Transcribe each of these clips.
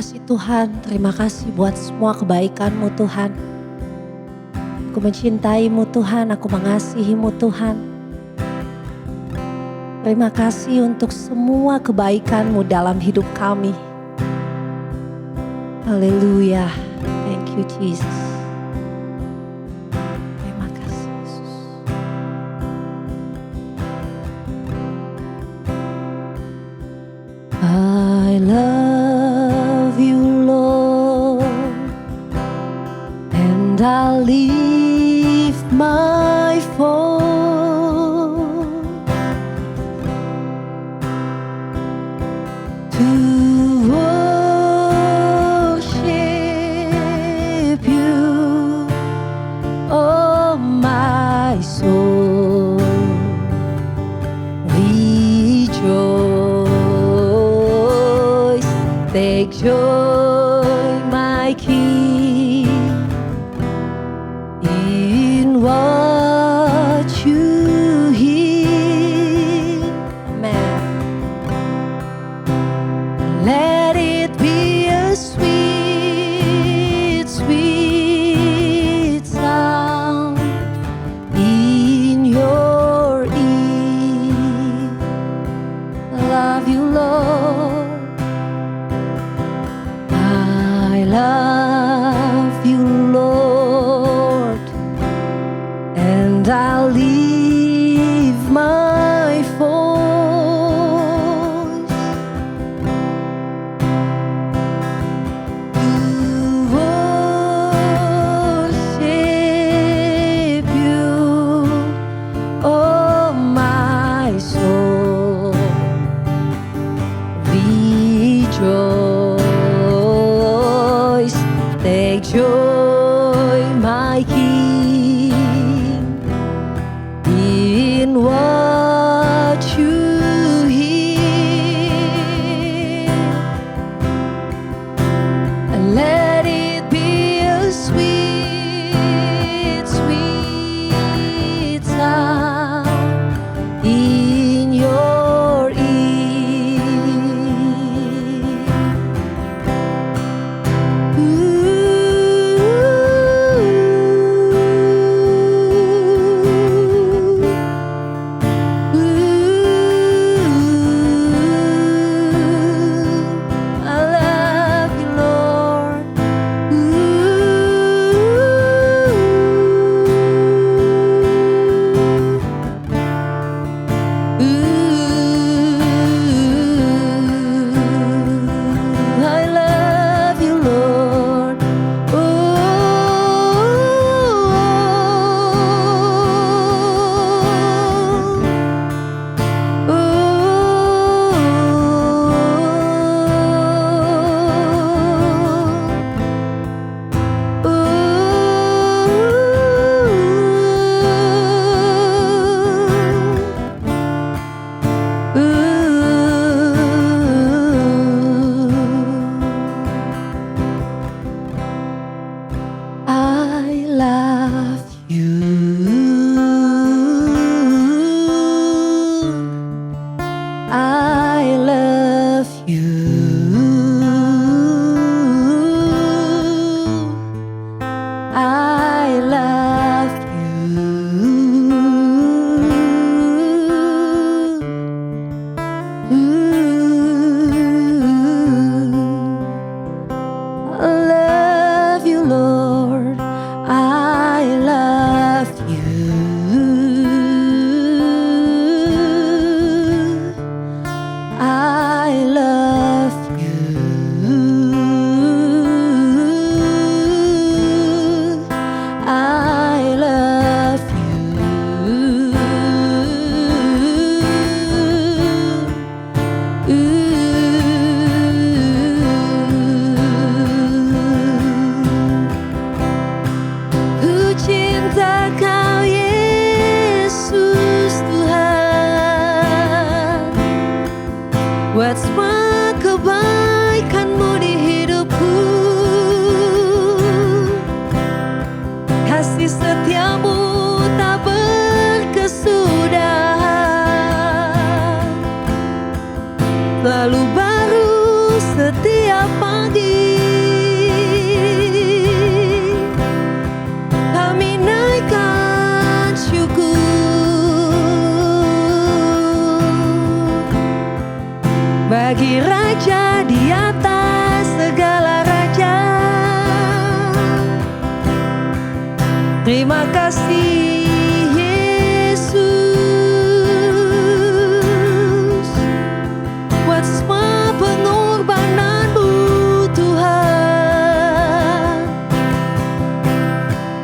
kasih Tuhan, terima kasih buat semua kebaikan-Mu Tuhan. Aku mencintai-Mu Tuhan, aku mengasihi-Mu Tuhan. Terima kasih untuk semua kebaikan-Mu dalam hidup kami. Haleluya, thank you Jesus. Terima kasih Yesus. I love you Lord, and I'll lift my voice to worship you, oh my soul, rejoice, take joy, my King, in what you hear. Amen. Let it be a sweet, sweet sound in your ear. I love you, Lord. I love you, Lord, and I'll leave my voice to worship you, oh my soul, rejoice, take joy, my King, in what you hear, and let it be a sweet, sweet sound in your ear. I love you, Lord. I love you, Lord. I love you. I love you. I love I love you, Lord. I love Terima kasih Yesus buat semua pengorbanan-Mu Tuhan.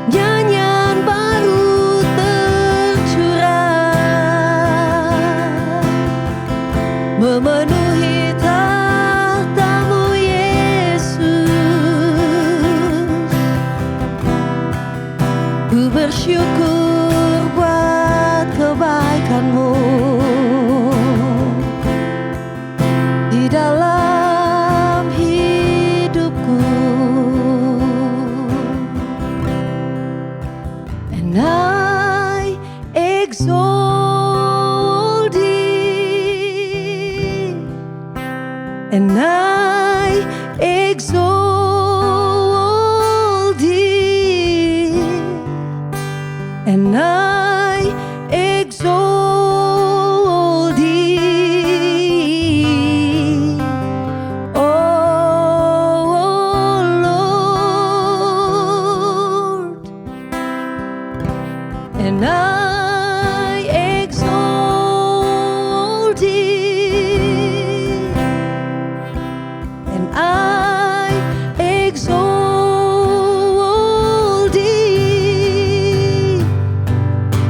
Nyanyian baru tercurah memenuhi tahta-Mu Yesus. Ku bersyukur buat kebaikan-Mu di dalam hidupku. And I exalt Thee, and I exalt Thee, and I exalt Thee, oh Lord, and I exalt Thee, and I exalt Thee,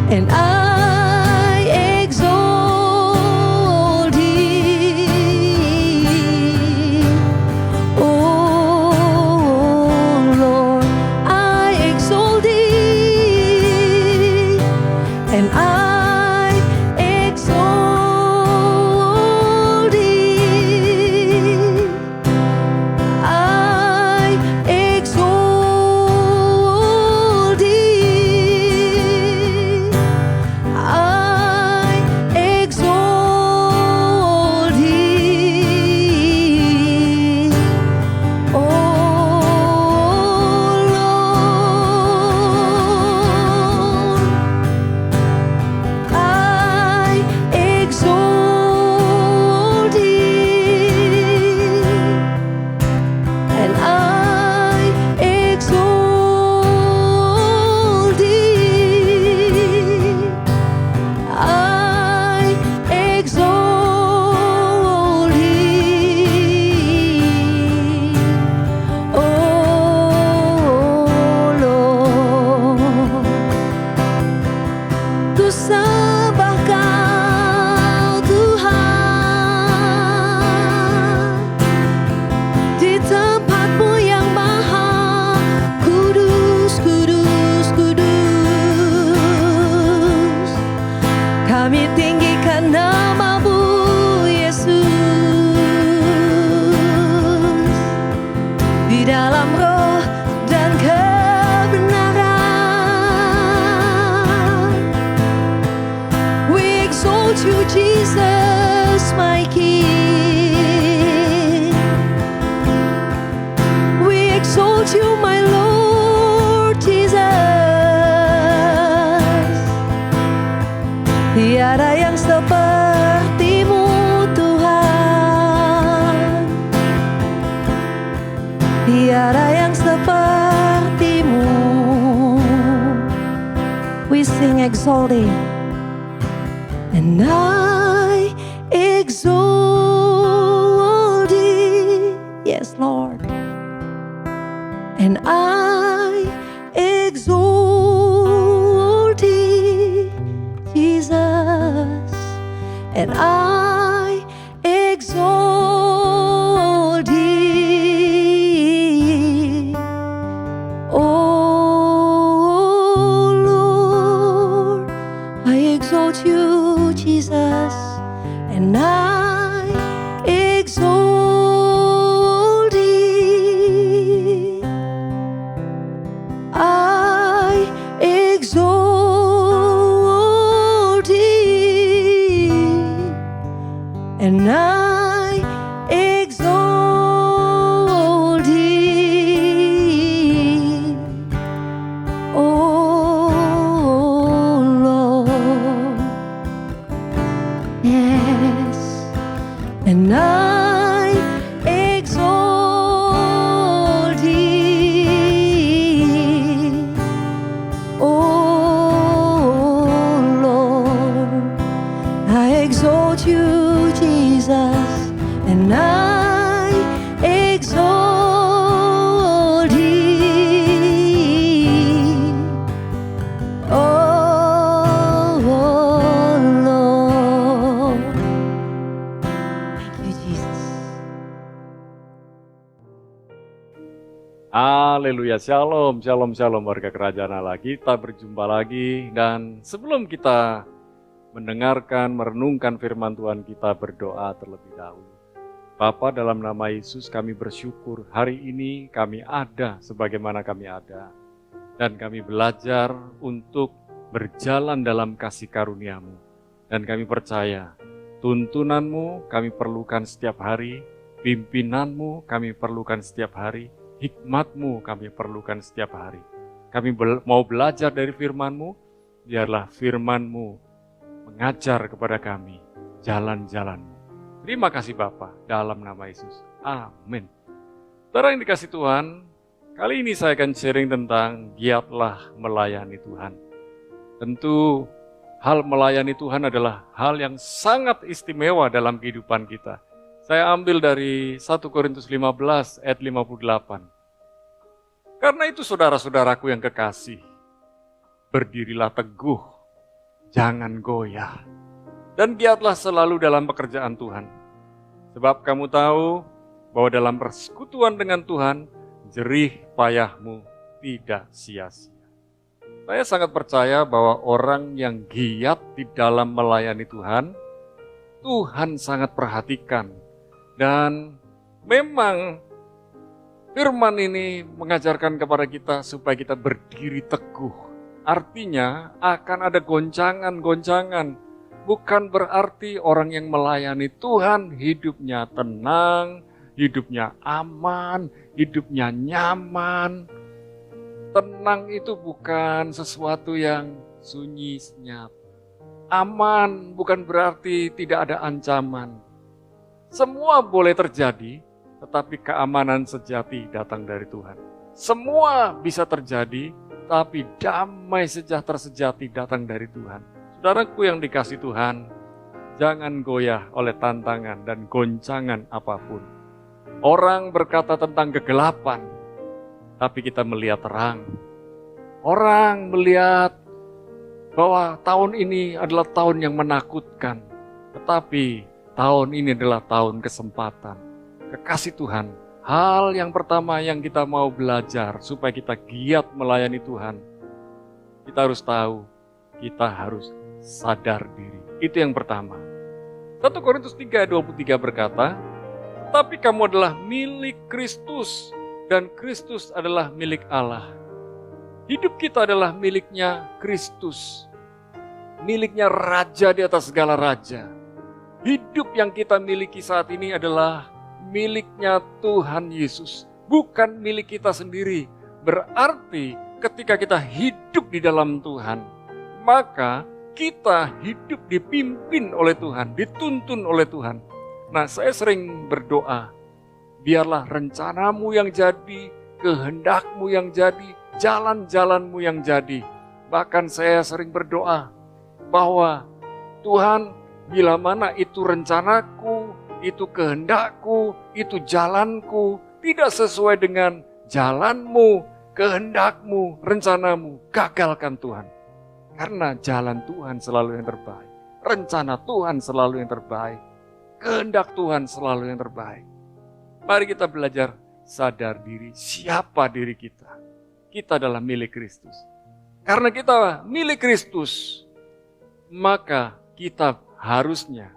and I exalt Thee, oh Lord, I exalt Thee, and I exalt Thee, I exalt Thee, I exalt Thee, oh Lord, I exalt Thee, and I exalt Thee, I exalt Thee, oh Lord. Ku sembah Kau Tuhan di tempat-Mu yang maha kudus, kudus, kudus. Kami tinggikan nama-Mu Yesus di dalam roh dan kebenaran. We exalt You Jesus, my King. We exalt You, my Lord Jesus. Tiada yang seperti-Mu Tuhan, tiada yang seperti-Mu. We sing exalting, and I exalt Thee, yes Lord, and I exalt Thee, Jesus, and I exalt Thee, oh Lord, I exalt You, Jesus, and I exalt Thee, I exalt Thee, and I exalt Thee, oh Lord, yes, and I exalt Thee, oh Haleluya, shalom, shalom, shalom warga kerajaan Allah. Kita berjumpa lagi dan sebelum kita mendengarkan, merenungkan firman Tuhan, kita berdoa terlebih dahulu. Bapa, dalam nama Yesus kami bersyukur hari ini kami ada sebagaimana kami ada. Dan kami belajar untuk berjalan dalam kasih karunia-Mu. Dan kami percaya tuntunan-Mu kami perlukan setiap hari, pimpinan-Mu kami perlukan setiap hari, hikmat-Mu kami perlukan setiap hari. Kami mau belajar dari firman-Mu, biarlah firman-Mu mengajar kepada kami jalan-jalan-Mu. Terima kasih Bapa, dalam nama Yesus. Amin. Saudara yang dikasih Tuhan, kali ini saya akan sharing tentang giatlah melayani Tuhan. Tentu hal melayani Tuhan adalah hal yang sangat istimewa dalam kehidupan kita. Saya ambil dari 1 Korintus 15 ayat 58. Karena itu saudara-saudaraku yang kekasih, berdirilah teguh, jangan goyah, dan giatlah selalu dalam pekerjaan Tuhan. Sebab kamu tahu bahwa dalam persekutuan dengan Tuhan, jerih payahmu tidak sia-sia. Saya sangat percaya bahwa orang yang giat di dalam melayani Tuhan, Tuhan sangat perhatikan. Dan memang firman ini mengajarkan kepada kita supaya kita berdiri teguh. Artinya akan ada goncangan-goncangan. Bukan berarti orang yang melayani Tuhan hidupnya tenang, hidupnya aman, hidupnya nyaman. Tenang itu bukan sesuatu yang sunyi senyap. Aman bukan berarti tidak ada ancaman. Semua boleh terjadi, tetapi keamanan sejati datang dari Tuhan. Semua bisa terjadi, tapi damai sejahtera sejati datang dari Tuhan. Saudaraku yang dikasih Tuhan, jangan goyah oleh tantangan dan goncangan apapun. Orang berkata tentang kegelapan, tapi kita melihat terang. Orang melihat bahwa tahun ini adalah tahun yang menakutkan, tetapi tahun ini adalah tahun kesempatan. Kekasih Tuhan, hal yang pertama yang kita mau belajar supaya kita giat melayani Tuhan, kita harus tahu, kita harus sadar diri. Itu yang pertama. 1 Korintus 3:23 berkata, "Tetapi kamu adalah milik Kristus, dan Kristus adalah milik Allah." Hidup kita adalah miliknya Kristus, miliknya Raja di atas segala raja. Hidup yang kita miliki saat ini adalah miliknya Tuhan Yesus, bukan milik kita sendiri. Berarti ketika kita hidup di dalam Tuhan, maka kita hidup dipimpin oleh Tuhan, dituntun oleh Tuhan. Nah, saya sering berdoa, biarlah rencanamu yang jadi, kehendakmu yang jadi, jalan-jalanmu yang jadi. Bahkan saya sering berdoa bahwa Tuhan, bila mana itu rencanaku, itu kehendakku, itu jalanku, tidak sesuai dengan jalanmu, kehendakmu, rencanamu, gagalkan Tuhan. Karena jalan Tuhan selalu yang terbaik. Rencana Tuhan selalu yang terbaik. Kehendak Tuhan selalu yang terbaik. Mari kita belajar sadar diri, siapa diri kita. Kita adalah milik Kristus. Karena kita milik Kristus, maka kita harusnya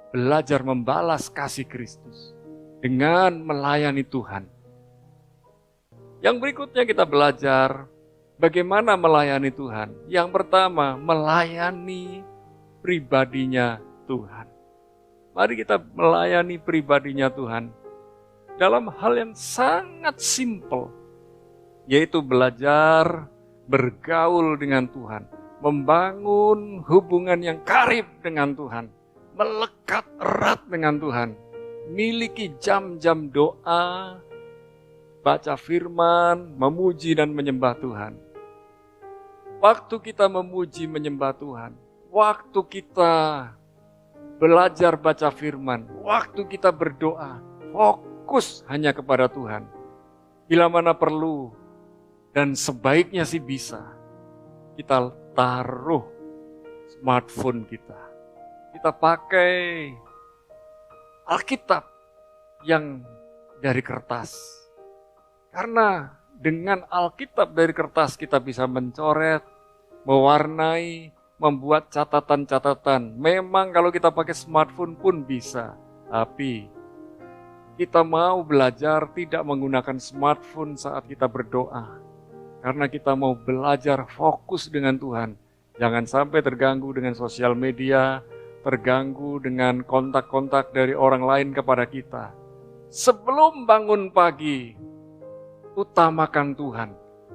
belajar membalas kasih Kristus dengan melayani Tuhan. Yang berikutnya kita belajar bagaimana melayani Tuhan. Yang pertama, melayani pribadinya Tuhan. Mari kita melayani pribadinya Tuhan dalam hal yang sangat simpel, yaitu belajar bergaul dengan Tuhan, membangun hubungan yang karib dengan Tuhan, melekat erat dengan Tuhan, miliki jam-jam doa, baca firman, memuji dan menyembah Tuhan. Waktu kita memuji menyembah Tuhan, waktu kita belajar baca firman, waktu kita berdoa, fokus hanya kepada Tuhan. Bila mana perlu, dan sebaiknya sih bisa, kita taruh smartphone kita. Kita pakai Alkitab yang dari kertas. Karena dengan Alkitab dari kertas kita bisa mencoret, mewarnai, membuat catatan-catatan. Memang kalau kita pakai smartphone pun bisa, tapi kita mau belajar tidak menggunakan smartphone saat kita berdoa. Karena kita mau belajar fokus dengan Tuhan. Jangan sampai terganggu dengan sosial media, terganggu dengan kontak-kontak dari orang lain kepada kita. Sebelum bangun pagi, utamakan Tuhan.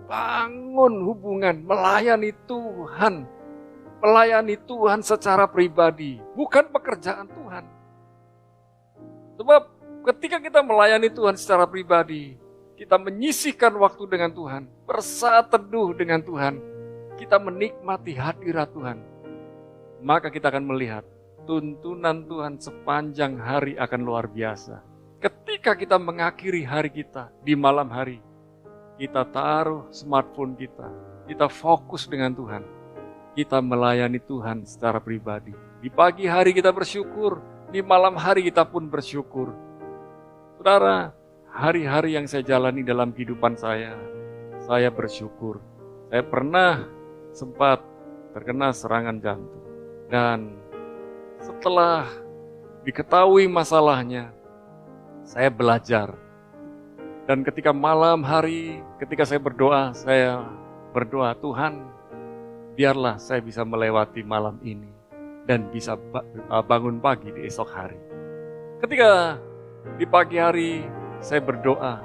Bangun hubungan, melayani Tuhan. Melayani Tuhan secara pribadi, bukan pekerjaan Tuhan. Sebab ketika kita melayani Tuhan secara pribadi, kita menyisihkan waktu dengan Tuhan, bersaat teduh dengan Tuhan, kita menikmati hadirat Tuhan, maka kita akan melihat tuntunan Tuhan sepanjang hari akan luar biasa. Ketika kita mengakhiri hari kita di malam hari, kita taruh smartphone kita fokus dengan Tuhan, kita melayani Tuhan secara pribadi. Di pagi hari kita bersyukur, di malam hari kita pun bersyukur. Saudara, hari-hari yang saya jalani dalam kehidupan saya bersyukur. Saya pernah sempat terkena serangan jantung. Dan setelah diketahui masalahnya, saya belajar. Dan ketika malam hari, ketika saya berdoa, Tuhan, biarlah saya bisa melewati malam ini dan bisa bangun pagi di esok hari. Ketika di pagi hari saya berdoa,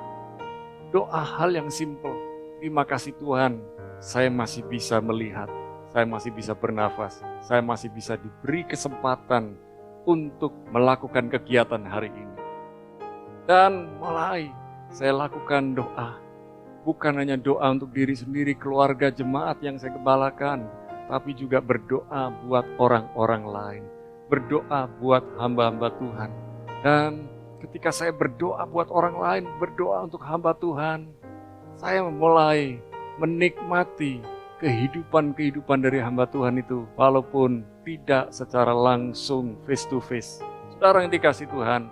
doa hal yang simpel. Terima kasih Tuhan, saya masih bisa melihat, saya masih bisa bernafas, saya masih bisa diberi kesempatan untuk melakukan kegiatan hari ini. Dan mulai saya lakukan doa, bukan hanya doa untuk diri sendiri, keluarga, jemaat yang saya gembalakan, tapi juga berdoa buat orang-orang lain, berdoa buat hamba-hamba Tuhan. Dan ketika saya berdoa buat orang lain, berdoa untuk hamba Tuhan, saya mulai menikmati kehidupan dari hamba Tuhan itu, walaupun tidak secara langsung face to face. Saudara yang dikasih Tuhan,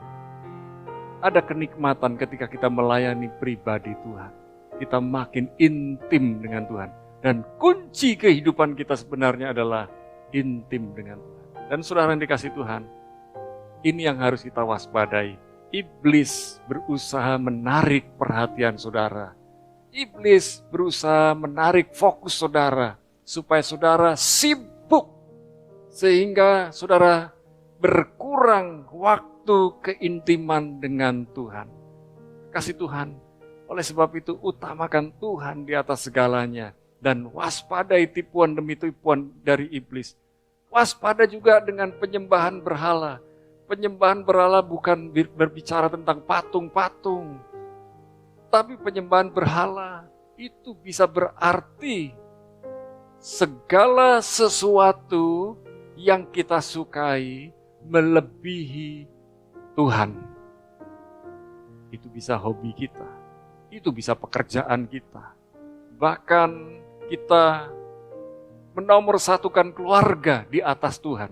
ada kenikmatan ketika kita melayani pribadi Tuhan. Kita makin intim dengan Tuhan. Dan kunci kehidupan kita sebenarnya adalah intim dengan Tuhan. Dan saudara yang dikasih Tuhan, ini yang harus kita waspadai. Iblis berusaha menarik perhatian saudara. Iblis berusaha menarik fokus saudara, supaya saudara sibuk, sehingga saudara berkurang waktu keintiman dengan Tuhan. Kasih Tuhan, oleh sebab itu utamakan Tuhan di atas segalanya, dan waspadai tipuan demi tipuan dari iblis. Waspada juga dengan penyembahan berhala. Penyembahan berhala bukan berbicara tentang patung-patung, tapi penyembahan berhala itu bisa berarti segala sesuatu yang kita sukai melebihi Tuhan. Itu bisa hobi kita, itu bisa pekerjaan kita, bahkan kita menomorsatukan keluarga di atas Tuhan.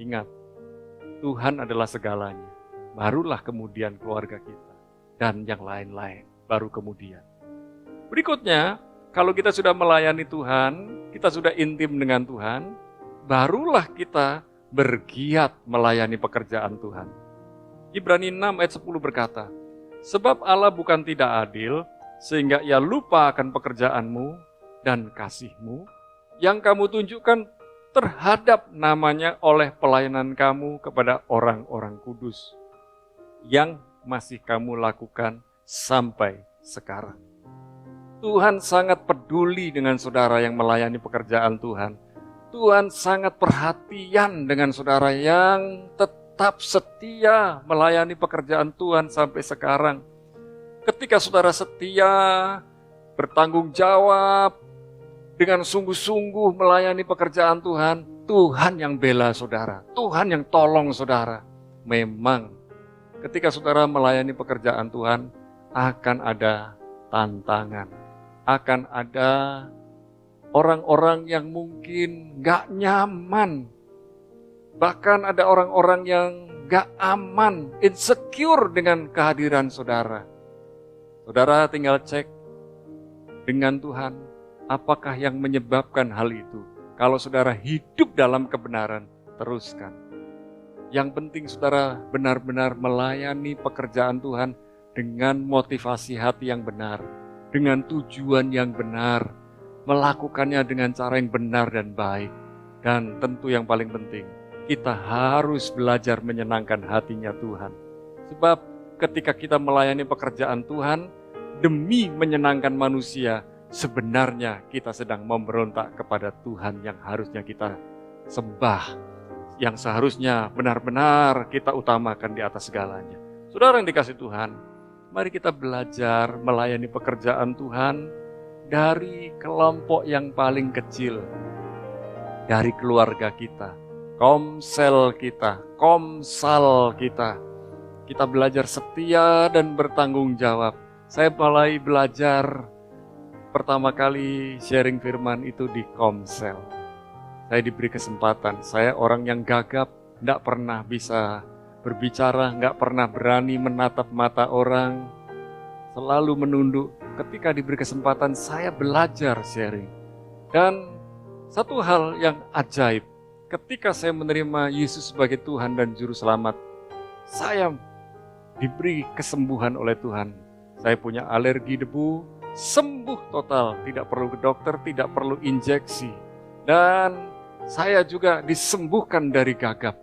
Ingat, Tuhan adalah segalanya, barulah kemudian keluarga kita, dan yang lain-lain baru kemudian. Berikutnya, kalau kita sudah melayani Tuhan, kita sudah intim dengan Tuhan, barulah kita bergiat melayani pekerjaan Tuhan. Ibrani 6 ayat 10 berkata, sebab Allah bukan tidak adil, sehingga ia lupa akan pekerjaanmu dan kasihmu, yang kamu tunjukkan terhadap namanya oleh pelayanan kamu kepada orang-orang kudus, yang masih kamu lakukan sampai sekarang. Tuhan sangat peduli dengan saudara yang melayani pekerjaan Tuhan. Tuhan sangat perhatian dengan saudara yang tetap setia melayani pekerjaan Tuhan sampai sekarang. Ketika saudara setia, bertanggung jawab, dengan sungguh-sungguh melayani pekerjaan Tuhan, Tuhan yang bela saudara, Tuhan yang tolong saudara. Memang ketika saudara melayani pekerjaan Tuhan, akan ada tantangan, akan ada orang-orang yang mungkin gak nyaman, bahkan ada orang-orang yang gak aman, insecure dengan kehadiran saudara. Saudara tinggal cek dengan Tuhan, apakah yang menyebabkan hal itu? Kalau saudara hidup dalam kebenaran, teruskan. Yang penting saudara benar-benar melayani pekerjaan Tuhan dengan motivasi hati yang benar, dengan tujuan yang benar, melakukannya dengan cara yang benar dan baik. Dan tentu yang paling penting, kita harus belajar menyenangkan hatinya Tuhan. Sebab ketika kita melayani pekerjaan Tuhan, demi menyenangkan manusia, sebenarnya kita sedang memberontak kepada Tuhan yang harusnya kita sembah, yang seharusnya benar-benar kita utamakan di atas segalanya. Saudara yang dikasih Tuhan, mari kita belajar melayani pekerjaan Tuhan dari kelompok yang paling kecil, dari keluarga kita, komsel kita, komsal kita. Kita belajar setia dan bertanggung jawab. Saya mulai belajar pertama kali sharing firman itu di komsel. Saya diberi kesempatan, saya orang yang gagap, tidak pernah bisa berbicara, nggak pernah berani menatap mata orang, selalu menunduk. Ketika diberi kesempatan, saya belajar sharing. Dan satu hal yang ajaib, ketika saya menerima Yesus sebagai Tuhan dan Juru Selamat, saya diberi kesembuhan oleh Tuhan. Saya punya alergi debu, sembuh total, tidak perlu ke dokter, tidak perlu injeksi. Dan saya juga disembuhkan dari gagap.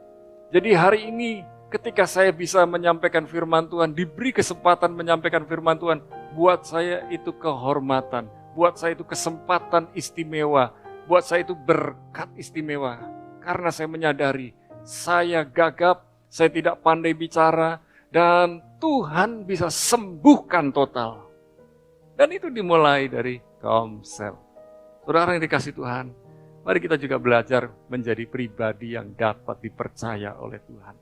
Jadi hari ini ketika saya bisa menyampaikan firman Tuhan, diberi kesempatan menyampaikan firman Tuhan, buat saya itu kehormatan, buat saya itu kesempatan istimewa, buat saya itu berkat istimewa. Karena saya menyadari saya gagap, saya tidak pandai bicara, dan Tuhan bisa sembuhkan total. Dan itu dimulai dari komsel. Saudara yang dikasih Tuhan, mari kita juga belajar menjadi pribadi yang dapat dipercaya oleh Tuhan.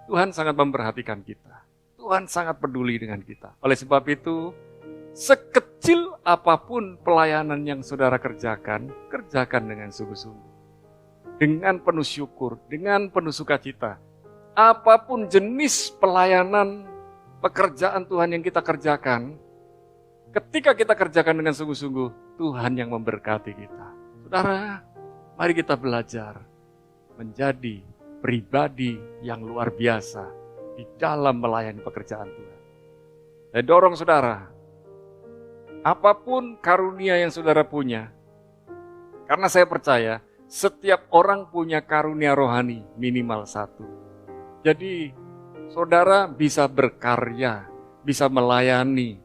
Tuhan sangat memperhatikan kita. Tuhan sangat peduli dengan kita. Oleh sebab itu, sekecil apapun pelayanan yang saudara kerjakan, kerjakan dengan sungguh-sungguh. Dengan penuh syukur, dengan penuh sukacita. Apapun jenis pelayanan, pekerjaan Tuhan yang kita kerjakan, ketika kita kerjakan dengan sungguh-sungguh, Tuhan yang memberkati kita. Saudara, mari kita belajar menjadi pribadi yang luar biasa di dalam melayani pekerjaan Tuhan. Saya dorong saudara, apapun karunia yang saudara punya, karena saya percaya setiap orang punya karunia rohani minimal satu. Jadi saudara bisa berkarya, bisa melayani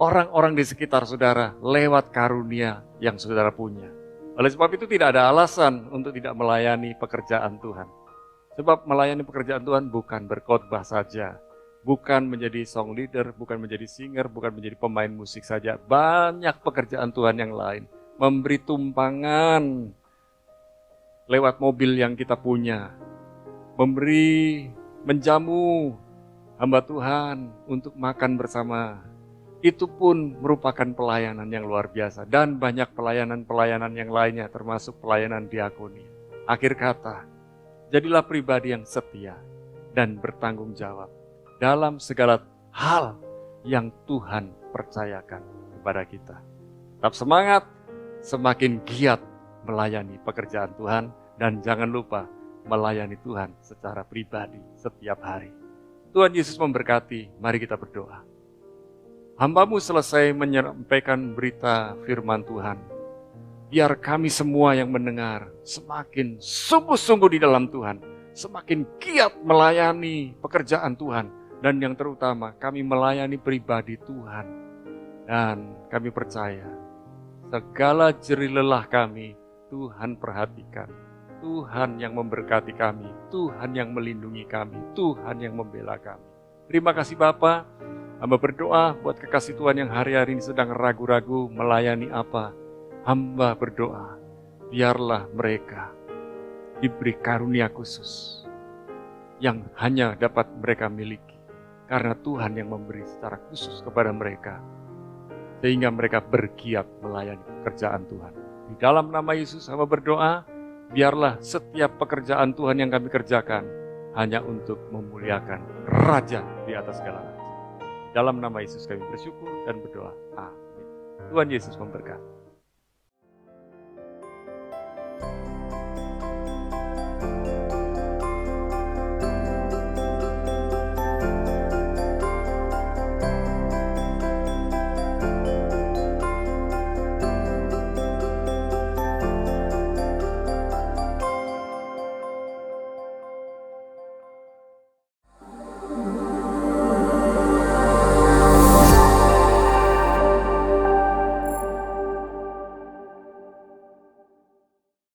orang-orang di sekitar saudara lewat karunia yang saudara punya. Oleh sebab itu tidak ada alasan untuk tidak melayani pekerjaan Tuhan. Sebab melayani pekerjaan Tuhan bukan berkhotbah saja, bukan menjadi song leader, bukan menjadi singer, bukan menjadi pemain musik saja. Banyak pekerjaan Tuhan yang lain. Memberi tumpangan lewat mobil yang kita punya. Memberi, menjamu hamba Tuhan untuk makan bersama. Itu pun merupakan pelayanan yang luar biasa. Dan banyak pelayanan-pelayanan yang lainnya termasuk pelayanan diakoni. Akhir kata, jadilah pribadi yang setia dan bertanggung jawab dalam segala hal yang Tuhan percayakan kepada kita. Tetap semangat, semakin giat melayani pekerjaan Tuhan, dan jangan lupa melayani Tuhan secara pribadi setiap hari. Tuhan Yesus memberkati, mari kita berdoa. Hamba-Mu selesai menyampaikan berita firman Tuhan. Biar kami semua yang mendengar semakin sungguh-sungguh di dalam Tuhan, semakin giat melayani pekerjaan Tuhan, dan yang terutama kami melayani pribadi Tuhan. Dan kami percaya segala jerih lelah kami Tuhan perhatikan. Tuhan yang memberkati kami, Tuhan yang melindungi kami, Tuhan yang membela kami. Terima kasih Bapa. Hamba berdoa buat kekasih Tuhan yang hari-hari ini sedang ragu-ragu melayani apa. Hamba berdoa, biarlah mereka diberi karunia khusus yang hanya dapat mereka miliki. Karena Tuhan yang memberi secara khusus kepada mereka. Sehingga mereka bergiat melayani pekerjaan Tuhan. Di dalam nama Yesus hamba berdoa, biarlah setiap pekerjaan Tuhan yang kami kerjakan hanya untuk memuliakan Raja di atas segala raja. Dalam nama Yesus kami bersyukur dan berdoa. Amin. Tuhan Yesus memberkati.